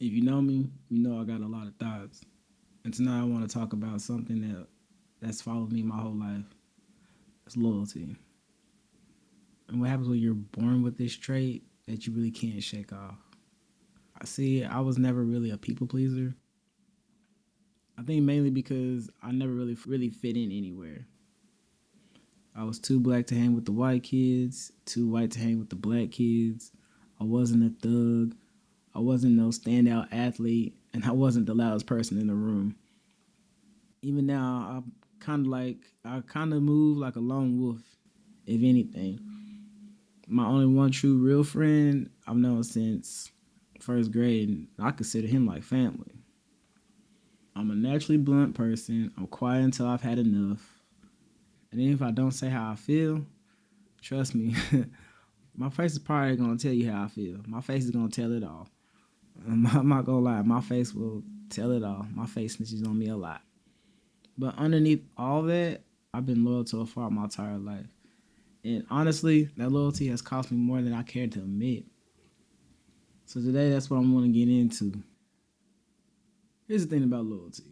If you know me, you know I got a lot of thoughts. And tonight I want to talk about something that's followed me my whole life. It's loyalty. And what happens when you're born with this trait that you really can't shake off. I see I was never really a people pleaser. I think mainly because I never really fit in anywhere. I was too black to hang with the white kids, too white to hang with the black kids. I wasn't a thug. I wasn't no standout athlete, and I wasn't the loudest person in the room. Even now, I kind of move like a lone wolf, if anything. My only one true real friend I've known since first grade, and I consider him like family. I'm a naturally blunt person. I'm quiet until I've had enough. And then if I don't say how I feel, trust me, my face is probably gonna tell you how I feel. My face is gonna tell it all. I'm not gonna lie, my face will tell it all. My face snitches on me a lot. But underneath all that, I've been loyal to a fault my entire life. And honestly, that loyalty has cost me more than I care to admit. So today, that's what I'm going to get into. Here's the thing about loyalty: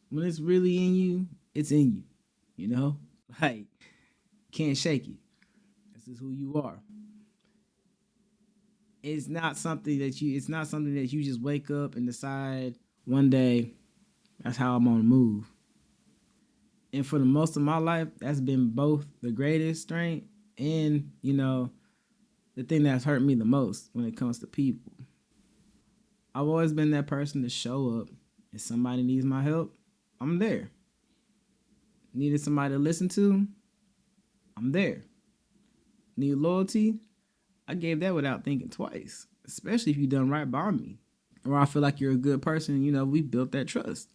when it's really in you, it's in you. You know, like can't shake it. This is who you are. It's not something that you. It's not something that you just wake up and decide one day. That's how I'm gonna move. And for the most of my life, that's been both the greatest strength and the thing that's hurt me the most when it comes to people. I've always been that person to show up. If somebody needs my help, I'm there. Needed somebody to listen to, I'm there. Need loyalty, I gave that without thinking twice. Especially if you done right by me. Or I feel like you're a good person, we built that trust.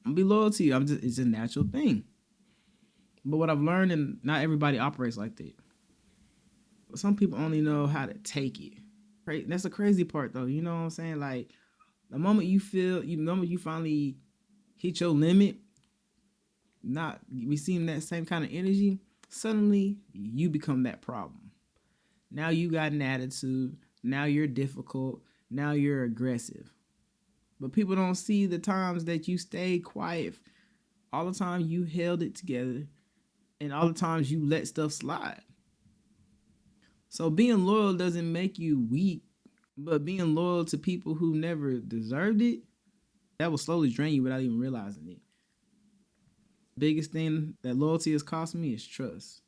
I'm gonna be loyal to you. It's a natural thing. But what I've learned, and not everybody operates like that. Some people only know how to take it. Right? That's the crazy part though. You know what I'm saying? Like the moment you finally hit your limit, not receiving that same kind of energy, suddenly you become that problem. Now you got an attitude. Now you're difficult. Now you're aggressive. But people don't see the times that you stayed quiet. All the time you held it together. And all the times you let stuff slide. So being loyal doesn't make you weak. But being loyal to people who never deserved it, that will slowly drain you without even realizing it. Biggest thing that loyalty has cost me is trust.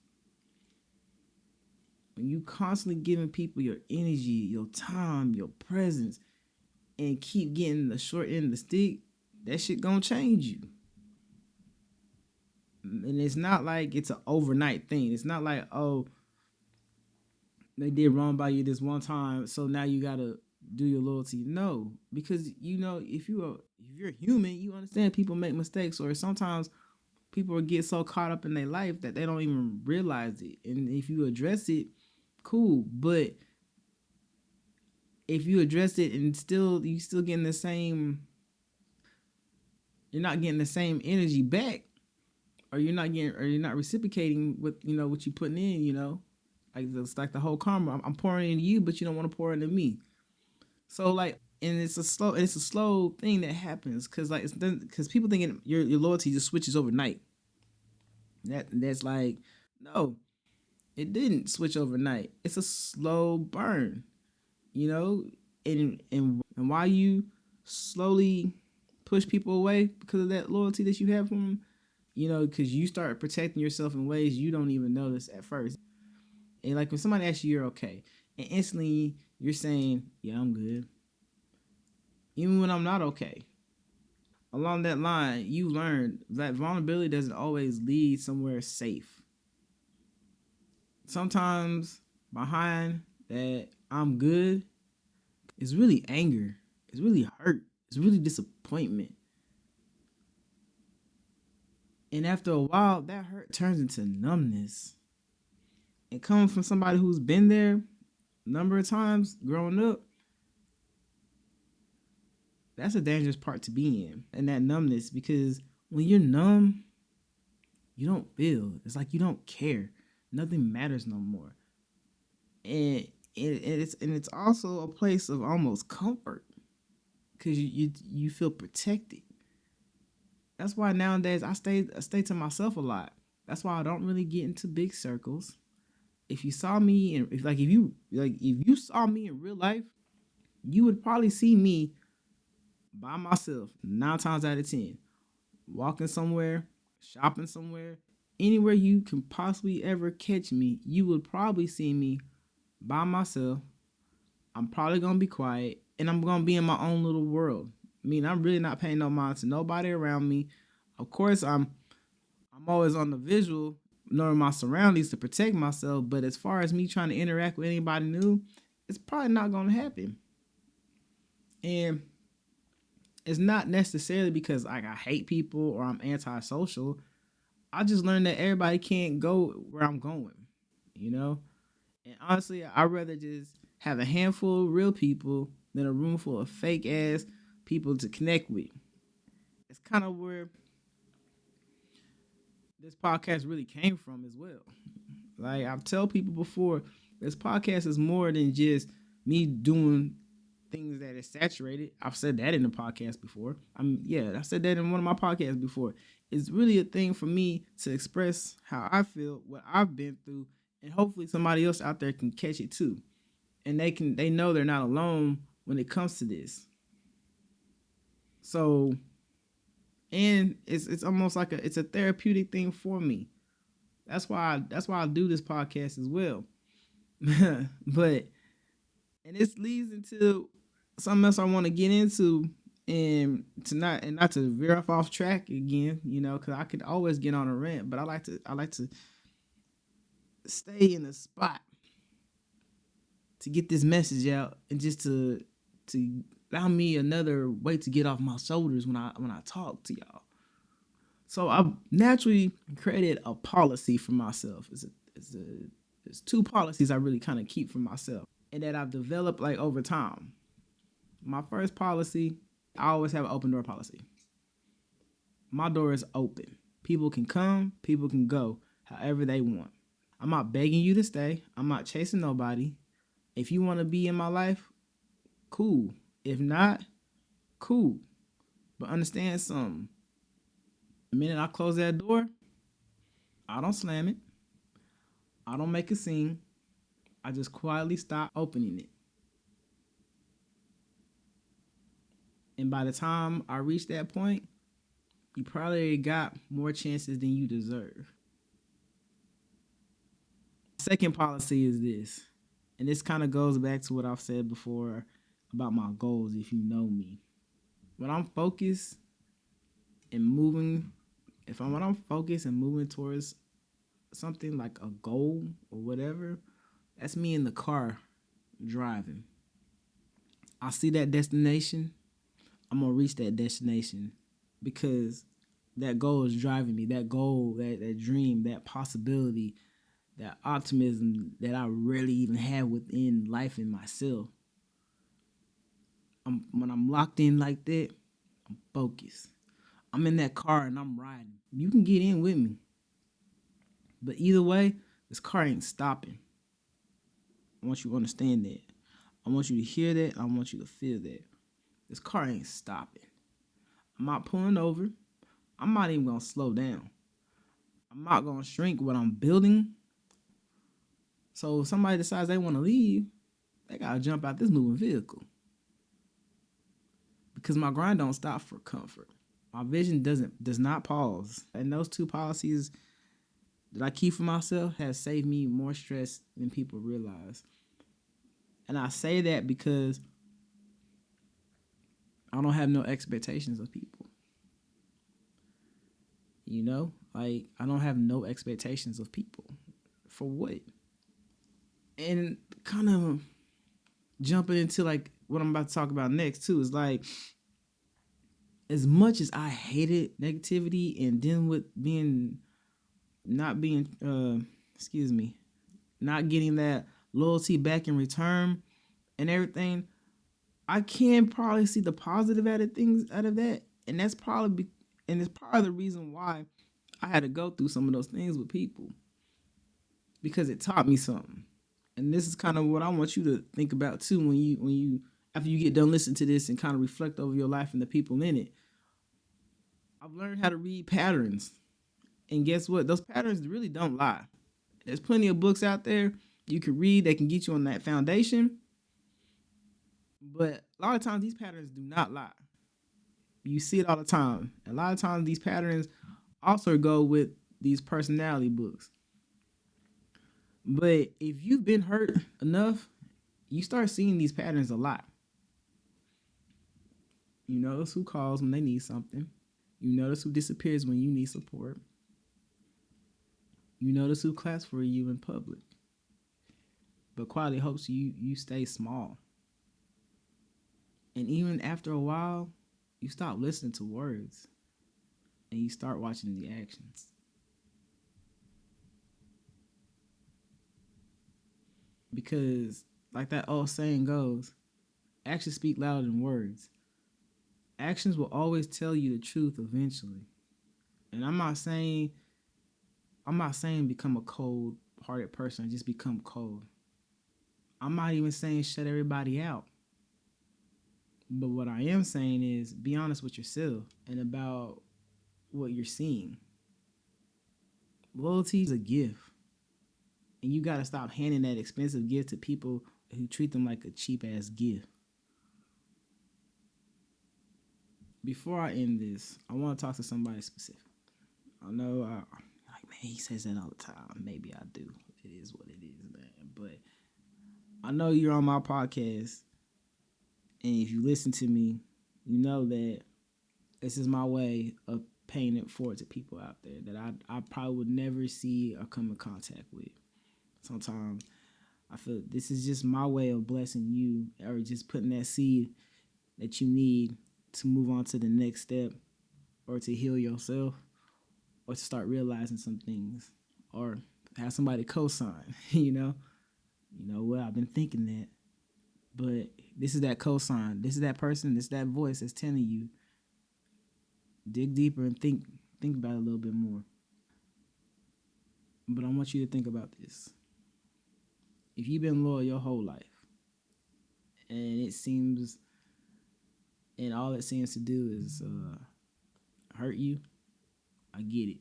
When you constantly giving people your energy, your time, your presence, and keep getting the short end of the stick, that shit gonna change you. And it's not like it's an overnight thing. It's not like, oh, they did wrong by you this one time, so now you gotta do your loyalty. No, because if you're human, you understand people make mistakes, or sometimes people get so caught up in their life that they don't even realize it. And if you address it, cool. But if you address it and you still getting the same, you're not getting the same energy back, or you're not reciprocating with what you putting in. Like it's like the whole karma. I'm pouring into you, but you don't want to pour into me. So like, and it's a slow thing that happens because people thinking your loyalty just switches overnight. That's like, no, it didn't switch overnight. It's a slow burn, you know, and while you slowly push people away because of that loyalty that you have for them, because you start protecting yourself in ways you don't even notice at first. And like when somebody asks you, you're okay, and instantly you're saying, yeah, I'm good, even when I'm not okay. Along that line, you learn that vulnerability doesn't always lead somewhere safe. Sometimes behind that I'm good is really anger. It's really hurt. It's really disappointment. And after a while, that hurt turns into numbness. And coming from somebody who's been there a number of times growing up, that's a dangerous part to be in. And that numbness, because when you're numb, you don't feel. It's like you don't care. Nothing matters no more. And it's also a place of almost comfort. because you feel protected. That's why nowadays I stay to myself a lot. That's why I don't really get into big circles. If you saw me and if you saw me in real life, you would probably see me by myself 9 times out of 10, walking somewhere, shopping somewhere, anywhere you can possibly ever catch me. You would probably see me by myself. I'm probably gonna be quiet and I'm gonna be in my own little world. I mean, I'm really not paying no mind to nobody around me. Of course, I'm always on the visual, knowing my surroundings to protect myself. But as far as me trying to interact with anybody new, it's probably not gonna happen. And it's not necessarily because like I hate people or I'm antisocial. I just learned that everybody can't go where I'm going, you know? And honestly, I'd rather just have a handful of real people than a room full of fake ass people to connect with. It's kind of where this podcast really came from as well. Like I've told people before, this podcast is more than just me doing things that is saturated. I've said that in the podcast before. I said that in one of my podcasts before. It's really a thing for me to express how I feel, what I've been through, and hopefully somebody else out there can catch it too. And they know they're not alone when it comes to this. So, and it's almost like it's a therapeutic thing for me. That's why I do this podcast as well. But and this leads into something else I want to get into, and not to veer off track again, because I could always get on a rant, but I like to stay in the spot to get this message out and just to allow me another way to get off my shoulders when I talk to y'all. So I naturally created a policy for myself. It's two policies I really kind of keep for myself and that I've developed like over time. My first policy, I always have an open door policy. My door is open. People can come, people can go, however they want. I'm not begging you to stay. I'm not chasing nobody. If you want to be in my life, cool. If not, cool. But understand something. The minute I close that door, I don't slam it. I don't make a scene. I just quietly stop opening it. And by the time I reach that point, you probably got more chances than you deserve. Second policy is this, and this kind of goes back to what I've said before about my goals, if you know me. When I'm focused and moving, when I'm focused and moving towards something like a goal or whatever, that's me in the car driving. I see that destination, I'm gonna reach that destination because that goal is driving me. That goal, that dream, that possibility, that optimism that I rarely even have within life in myself. When I'm locked in like that, I'm focused. I'm in that car and I'm riding. You can get in with me. But either way, this car ain't stopping. I want you to understand that. I want you to hear that. I want you to feel that. This car ain't stopping. I'm not pulling over. I'm not even going to slow down. I'm not going to shrink what I'm building. So if somebody decides they want to leave, they got to jump out this moving vehicle. Because my grind don't stop for comfort. My vision does not pause. And those two policies that I keep for myself has saved me more stress than people realize. And I say that because I don't have no expectations of people. Like I don't have no expectations of people. For what? And kind of jumping into like what I'm about to talk about next too is like, as much as I hated negativity and dealing with not getting that loyalty back in return and everything, I can probably see the positive out of that, and it's part of the reason why I had to go through some of those things with people, because it taught me something. And this is kind of what I want you to think about too when you after you get done listening to this and kind of reflect over your life and the people in it, I've learned how to read patterns. And guess what? Those patterns really don't lie. There's plenty of books out there you can read that can get you on that foundation. But a lot of times these patterns do not lie. You see it all the time. A lot of times these patterns also go with these personality books. But if you've been hurt enough, you start seeing these patterns a lot. You notice who calls when they need something. You notice who disappears when you need support. You notice who claps for you in public. But quietly hopes you stay small. And even after a while, you stop listening to words and you start watching the actions. Because, like that old saying goes, actions speak louder than words. Actions will always tell you the truth eventually. And I'm not saying become a cold-hearted person and just become cold. I'm not even saying shut everybody out. But what I am saying is be honest with yourself and about what you're seeing. Loyalty is a gift. And you got to stop handing that expensive gift to people who treat them like a cheap ass gift. Before I end this, I want to talk to somebody specific. I know, like, man, he says that all the time. Maybe I do. It is what it is, man. But I know you're on my podcast. And if you listen to me, you know that this is my way of paying it forward to people out there that I probably would never see or come in contact with. Sometimes I feel this is just my way of blessing you or just putting that seed that you need to move on to the next step or to heal yourself or to start realizing some things or have somebody co-sign, you know what, I've been thinking that. But this is that cosign. This is that person. This is that voice that's telling you, dig deeper and think about it a little bit more. But I want you to think about this. If you've been loyal your whole life, and all it seems to do is hurt you, I get it.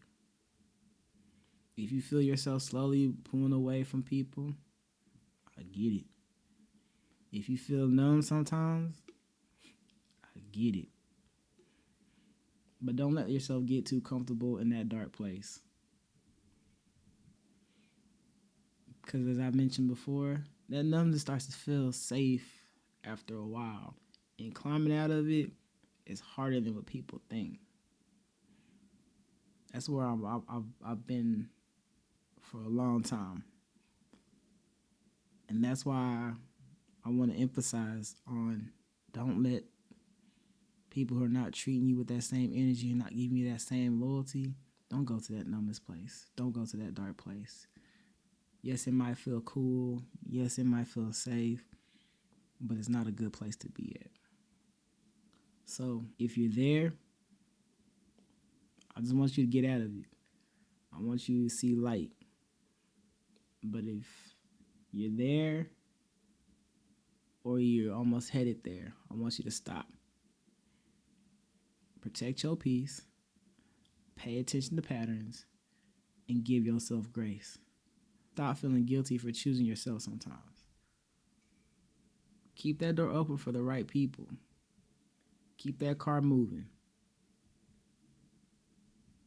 If you feel yourself slowly pulling away from people, I get it. If you feel numb sometimes, I get it. But don't let yourself get too comfortable in that dark place. Because as I mentioned before, that numbness starts to feel safe after a while. And climbing out of it is harder than what people think. That's where I've been for a long time. And that's why I want to emphasize on don't let people who are not treating you with that same energy and not giving you that same loyalty, don't go to that numbness place. Don't go to that dark place. Yes, it might feel cool. Yes, it might feel safe, but it's not a good place to be at. So if you're there, I just want you to get out of it. I want you to see light. But if you're there or you're almost headed there, I want you to stop. Protect your peace, pay attention to patterns, and give yourself grace. Stop feeling guilty for choosing yourself sometimes. Keep that door open for the right people. Keep that car moving.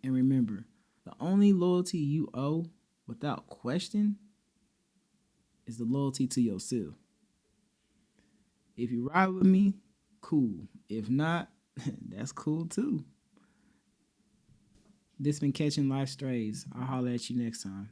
And remember, the only loyalty you owe without question is the loyalty to yourself. If you ride with me, cool. If not, that's cool too. This been Catching Life Strays. I'll holler at you next time.